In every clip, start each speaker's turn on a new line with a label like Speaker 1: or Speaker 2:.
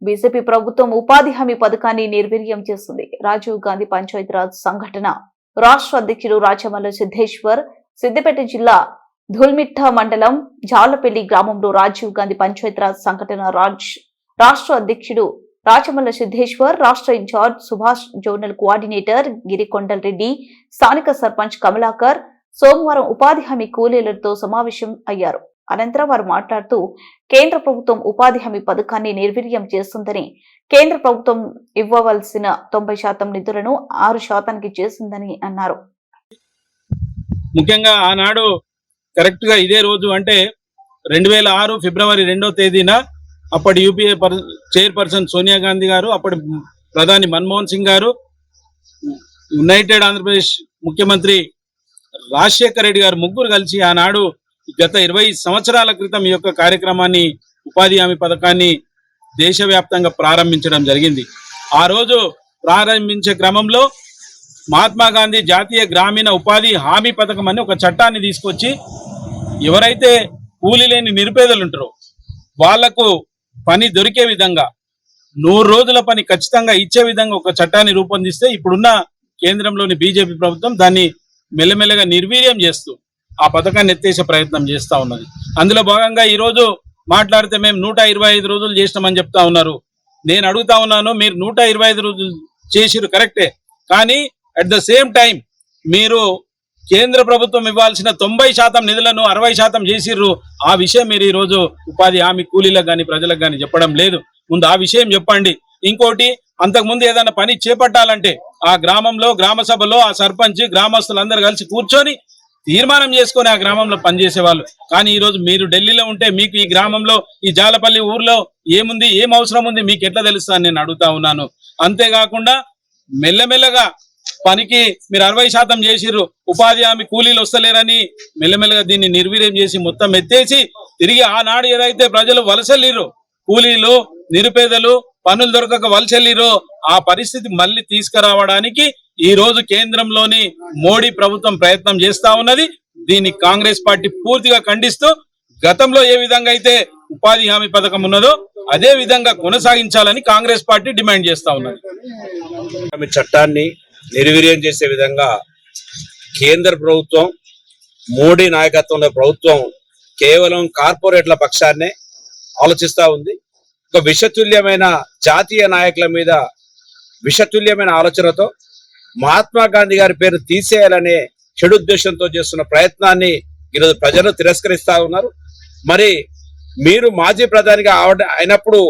Speaker 1: BJP ప్రభుత్వం ఉపాధి హామీ పథకాన్ని నిర్వీర్యం చేస్తుంది. రాజీవ్ గాంధీ పంచాయతీరాజ్ సంఘటన రాష్ట్ర అధ్యక్షుడు రాచమల్ల సిద్ధేశ్వర్ సిద్దిపేట జిల్లా ధూల్మిట్ట మండలం జాలపల్లి గ్రామంలో రాజీవ్ గాంధీ పంచాయతీరాజ్ సంఘటన రాష్ట్ర అధ్యక్షుడు రాచమల్ల సిద్ధేశ్వర్, రాష్ట్ర in charge Subhash, zonal coordinator Girikondal Reddy, స్థానిక సర్పంచ్ కమలాకర్ సోమవారం ఉపాధి హామీ కూలీలతో సమావేశం అయ్యారు. అనంతరం వారు మాట్లాడుతూ కేంద్ర ప్రభుత్వం ఉపాధి హామీ పథకాన్ని నిర్వీర్యం చేస్తుందని, కేంద్ర ప్రభుత్వం ఇవ్వవలసిన 90% నిధులను 6% చేసిందని అన్నారు.
Speaker 2: ముఖ్యంగా ఆనాడు కరెక్ట్ గా ఇదే రోజు అంటే 2006 ఫిబ్రవరి 2వ తేదీన అప్పటి యూపీఏ చైర్పర్సన్ సోనియా గాంధీ గారు, అప్పటి ప్రధాని మన్మోహన్ సింగ్ గారు, యునైటెడ్ ఆంధ్రప్రదేశ్ ముఖ్యమంత్రి రాజశేఖర్ రెడ్డి గారు ముగ్గురు కలిసి ఆనాడు గత 20 సంవత్సరాల క్రితం ఈ యొక్క కార్యక్రమాన్ని ఉపాధి హామీ పథకాన్ని దేశవ్యాప్తంగా ప్రారంభించడం జరిగింది. ఆ రోజు ప్రారంభించే క్రమంలో మహాత్మా గాంధీ జాతీయ గ్రామీణ ఉపాధి హామీ పథకం అని ఒక చట్టాన్ని తీసుకొచ్చి ఎవరైతే కూలీ లేని నిరుపేదలు ఉంటారో వాళ్లకు పని దొరికే విధంగా 100 రోజుల పని ఖచ్చితంగా ఇచ్చే విధంగా ఒక చట్టాన్ని రూపొందిస్తే ఇప్పుడున్న కేంద్రంలోని బీజేపీ ప్రభుత్వం దాన్ని మెల్లమెల్లగా నిర్వీర్యం చేస్తూ ఆ పథకాన్ని ఎత్తేసే ప్రయత్నం చేస్తా ఉన్నది. అందులో భాగంగా ఈ రోజు మాట్లాడితే మేము 125 రోజులు చేసినామని చెప్తా ఉన్నారు. నేను అడుగుతా ఉన్నాను, మీరు 125 రోజులు చేసిరు కరెక్టే, కానీ అట్ ద సేమ్ టైం మీరు కేంద్ర ప్రభుత్వం ఇవ్వాల్సిన 90% నిధులను 60% చేసిర్రు. ఆ విషయం మీరు ఈ రోజు ఉపాధి హామీ కూలీలకు కానీ ప్రజలకు కానీ చెప్పడం లేదు. ముందు ఆ విషయం చెప్పండి. ఇంకోటి, అంతకుముందు ఏదైనా పని చేపట్టాలంటే ఆ గ్రామంలో గ్రామ సభలో ఆ సర్పంచ్ గ్రామస్తులందరూ కలిసి కూర్చొని తీర్మానం చేసుకొని ఆ గ్రామంలో పనిచేసేవాళ్ళు. కానీ ఈ రోజు మీరు ఢిల్లీలో ఉంటే మీకు ఈ గ్రామంలో ఈ జాలపల్లి ఊర్లో ఏముంది, ఏం అవసరం ఉంది మీకు ఎట్లా తెలుస్తా నేను అడుగుతా ఉన్నాను. అంతేకాకుండా మెల్లమెల్లగా పనికి మీరు 60% చేసిర్రు, ఉపాధి హామీ కూలీలు వస్తలేరని మెల్లమెల్లగా దీన్ని నిర్వీర్యం చేసి మొత్తం ఎత్తేసి తిరిగి ఆనాడు ఏదైతే ప్రజలు వలసల్లిరో, కూలీలు నిరుపేదలు పనులు దొరకక వలసల్లిరో ఆ పరిస్థితి మళ్ళీ తీసుకురావడానికి ఈ రోజు కేంద్రంలోని మోడీ ప్రభుత్వం ప్రయత్నం చేస్తా ఉన్నది. దీన్ని కాంగ్రెస్ పార్టీ పూర్తిగా ఖండిస్తూ గతంలో ఏ విధంగా అయితే ఉపాధి హామీ పథకం ఉన్నదో అదే విధంగా కొనసాగించాలని కాంగ్రెస్ పార్టీ డిమాండ్ చేస్తా ఉన్నది.
Speaker 3: చట్టాన్ని నిర్వీర్యం చేసే విధంగా కేంద్ర ప్రభుత్వం, మోడీ నాయకత్వంలో ప్రభుత్వం కేవలం కార్పొరేట్ల పక్షాన్నే ఆలోచిస్తా ఉంది. ఒక విషతుల్యమైన జాతీయ నాయకుల మీద విషతుల్యమైన ఆలోచనతో మహాత్మా గాంధీ గారి పేరు తీసేయాలనే చెడు ఉద్దేశంతో చేస్తున్న ప్రయత్నాన్ని ఈరోజు ప్రజలు తిరస్కరిస్తా ఉన్నారు. మరి మీరు మాజీ ప్రధానిగా అయినప్పుడు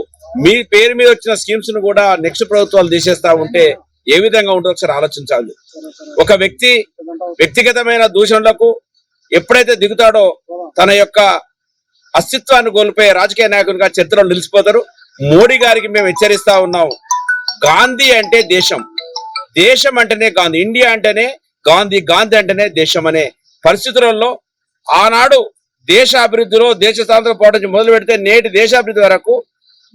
Speaker 3: మీ పేరు మీద వచ్చిన స్కీమ్స్ ను కూడా నెక్స్ట్ ప్రభుత్వాలు తీసేస్తా ఉంటే ఏ విధంగా ఉంటుందో ఒకసారి ఆలోచించాలి. ఒక వ్యక్తి వ్యక్తిగతమైన దూషణలకు ఎప్పుడైతే దిగుతాడో తన యొక్క అస్తిత్వాన్ని కోల్పోయే రాజకీయ నాయకునిగా చరిత్రలో నిలిచిపోతారు. మోడీ గారికి మేము హెచ్చరిస్తా ఉన్నాం, గాంధీ అంటే దేశం, దేశం అంటేనే గాంధీ, ఇండియా అంటేనే గాంధీ, గాంధీ అంటేనే దేశం అనే పరిస్థితులలో ఆనాడు దేశ అభివృద్ధిలో దేశ స్వాతంత్ర పోరాటం మొదలు పెడితే నేటి దేశాభివృద్ధి వరకు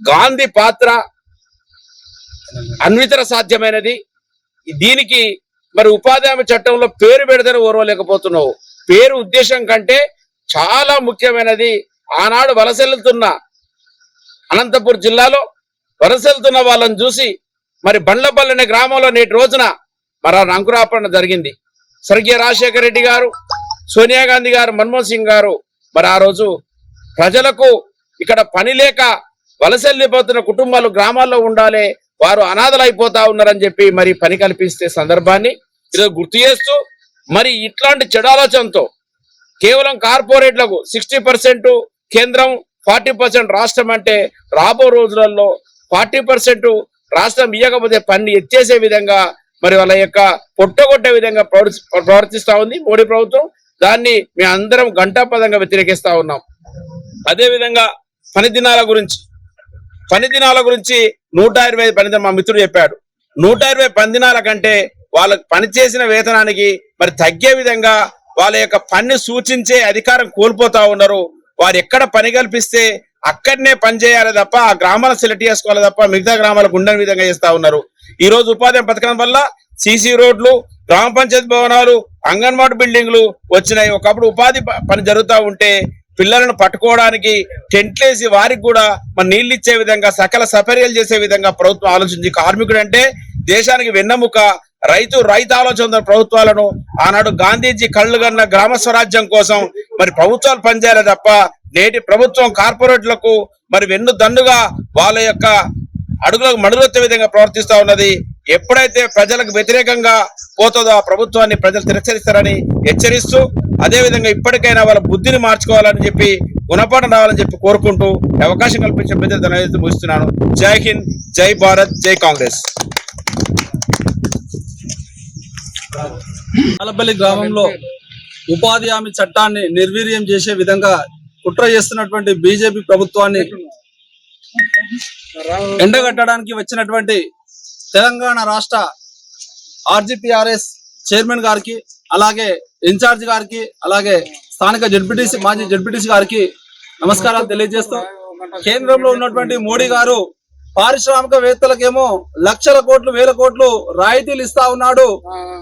Speaker 3: గాంధీ పాత్ర అన్వితర సాధ్యమైనది. దీనికి మరి ఉపాధి హామీ చట్టంలో పేరు పెడితే ఓర్వలేకపోతున్నావు. పేరు ఉద్దేశం కంటే చాలా ముఖ్యమైనది. ఆనాడు వలసెళ్తున్న అనంతపూర్ జిల్లాలో వలసెళ్తున్న వాళ్ళని చూసి మరి బండ్లపల్లి అనే గ్రామంలో నేటి రోజున మరి అంకురార్పణ జరిగింది. స్వర్గీయ రాజశేఖర రెడ్డి గారు, సోనియా గాంధీ గారు, మన్మోహన్ సింగ్ గారు మరి ఆ రోజు ప్రజలకు ఇక్కడ పని లేక వలసెళ్లిపోతున్న కుటుంబాలు గ్రామాల్లో ఉండాలి, వారు అనాథలు అయిపోతా ఉన్నారని చెప్పి మరి పని కల్పిస్తే సందర్భాన్ని ఈరోజు గుర్తు చేస్తూ మరి ఇట్లాంటి చెడు ఆలోచనతో కేవలం కార్పొరేట్లకు 60% కేంద్రం 40% రాష్ట్రం అంటే రాబో రోజులలో 40% రాష్ట్రం ఇవ్వకపోతే పని ఎత్తేసే విధంగా మరి వాళ్ళ యొక్క పొట్టగొట్టే విధంగా ప్రవర్తిస్తా ఉంది మోడీ ప్రభుత్వం. దాన్ని మేము అందరం ఘంటాపదంగా వ్యతిరేకిస్తా ఉన్నాం. అదేవిధంగా పని దినాల గురించి 120 పని దినాలు మా మిత్రుడు చెప్పాడు. 120 పని దినాల కంటే వాళ్ళకి పనిచేసిన వేతనానికి మరి తగ్గే విధంగా వాళ్ళ యొక్క పని సూచించే అధికారం కోల్పోతా ఉన్నారు. వారు ఎక్కడ పని కల్పిస్తే అక్కడనే పని చేయాలి తప్ప ఆ గ్రామాలను సెలెక్ట్ చేసుకోవాలి తప్ప మిగతా గ్రామాలకు ఉండని విధంగా చేస్తా ఉన్నారు. ఈ రోజు ఉపాధి పథకం వల్ల సీసీ రోడ్లు, గ్రామ పంచాయతీ భవనాలు, అంగన్వాడీ బిల్డింగ్లు వచ్చినాయి. ఒకప్పుడు ఉపాధి పని జరుగుతూ ఉంటే పిల్లలను పట్టుకోవడానికి టెంట్లేసి వారికి కూడా మరి నీళ్ళు ఇచ్చే విధంగా సకల సపర్యలు చేసే విధంగా ప్రభుత్వం ఆలోచించి కార్మికుడు అంటే దేశానికి వెన్నెముక రైతు ఆలోచన ప్రభుత్వాలను ఆనాడు గాంధీజీ కళ్ళు కన్న గ్రామ స్వరాజ్యం కోసం మరి ప్రభుత్వాలు పనిచేయాలి తప్ప నేటి ప్రభుత్వం కార్పొరేట్లకు మరి వెన్నుదన్నుగా వాళ్ళ యొక్క అడుగులకు మడులొచ్చే విధంగా ప్రవర్తిస్తా ఉన్నది. ఎప్పుడైతే ప్రజలకు వ్యతిరేకంగా పోతుందో ఆ ప్రభుత్వాన్ని ప్రజలు తిరస్కరిస్తారని హెచ్చరిస్తూ అదేవిధంగా ఇప్పటికైనా వాళ్ళ బుద్ధిని మార్చుకోవాలని చెప్పి గుణపాఠం రావాలని చెప్పి కోరుకుంటూ అవకాశం కల్పించిన పెద్దలు ధన్యవాదాలు ముగిస్తున్నాను. జై హింద్, జై భారత్, జై కాంగ్రెస్.
Speaker 4: ఆలపల్లి గ్రామంలో ఉపాధి హామీ చట్టాన్ని నిర్వీర్యం చేసే విధంగా కుట్ర చేస్తున్నటువంటి బీజేపీ ప్రభుత్వాన్ని ఎండగట్టడానికి వచ్చినటువంటి తెలంగాణ రాష్ట్ర ఆర్జీపీఆర్ఎస్ చైర్మన్ గారికి, అలాగే ఇన్ఛార్జ్ గారికి, అలాగే స్థానిక జడ్పీటీసీ మాజీ జడ్పీటీసీ గారికి నమస్కారాలు తెలియజేస్తూ, కేంద్రంలో ఉన్నటువంటి మోడీ గారు పారిశ్రామికవేత్తలకేమో లక్షల కోట్లు వేల కోట్లు రాయితీలు ఇస్తా ఉన్నాడు.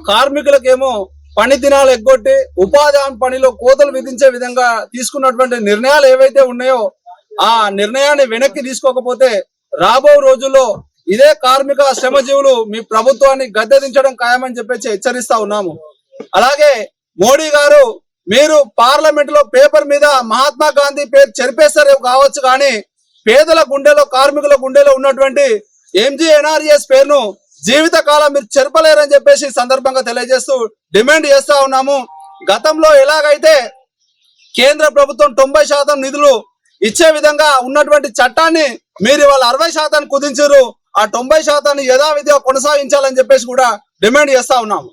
Speaker 4: కార్మికులకేమో పని దినాలు ఎగ్గొట్టి ఉపాధి హామీ పనిలో కోతలు విధించే విధంగా తీసుకున్నటువంటి నిర్ణయాలు ఏవైతే ఉన్నాయో ఆ నిర్ణయాన్ని వెనక్కి తీసుకోకపోతే రాబో రోజుల్లో ఇదే కార్మిక శ్రమజీవులు మీ ప్రభుత్వాన్ని గద్దెదించడం ఖాయమని చెప్పేసి హెచ్చరిస్తా ఉన్నాము. అలాగే మోడీ గారు మీరు పార్లమెంట్ లో పేపర్ మీద మహాత్మా గాంధీ పేరు చెరిపేస్తారు కావచ్చు, కానీ పేదల గుండెలో కార్మికుల గుండెలో ఉన్నటువంటి ఎంజీఎన్ఆర్ఈఎస్ పేరును జీవితకాలం మీరు చెరపలేరని చెప్పేసి సందర్భంగా తెలియజేస్తూ డిమాండ్ చేస్తా ఉన్నాము. గతంలో ఎలాగైతే కేంద్ర ప్రభుత్వం 90% నిధులు ఇచ్చే విధంగా ఉన్నటువంటి చట్టాన్ని మీరు ఇవాళ 60% కుదించారు. ఆ 90% యథావిధిగా కొనసాగించాలని చెప్పేసి కూడా డిమాండ్ చేస్తా ఉన్నాము.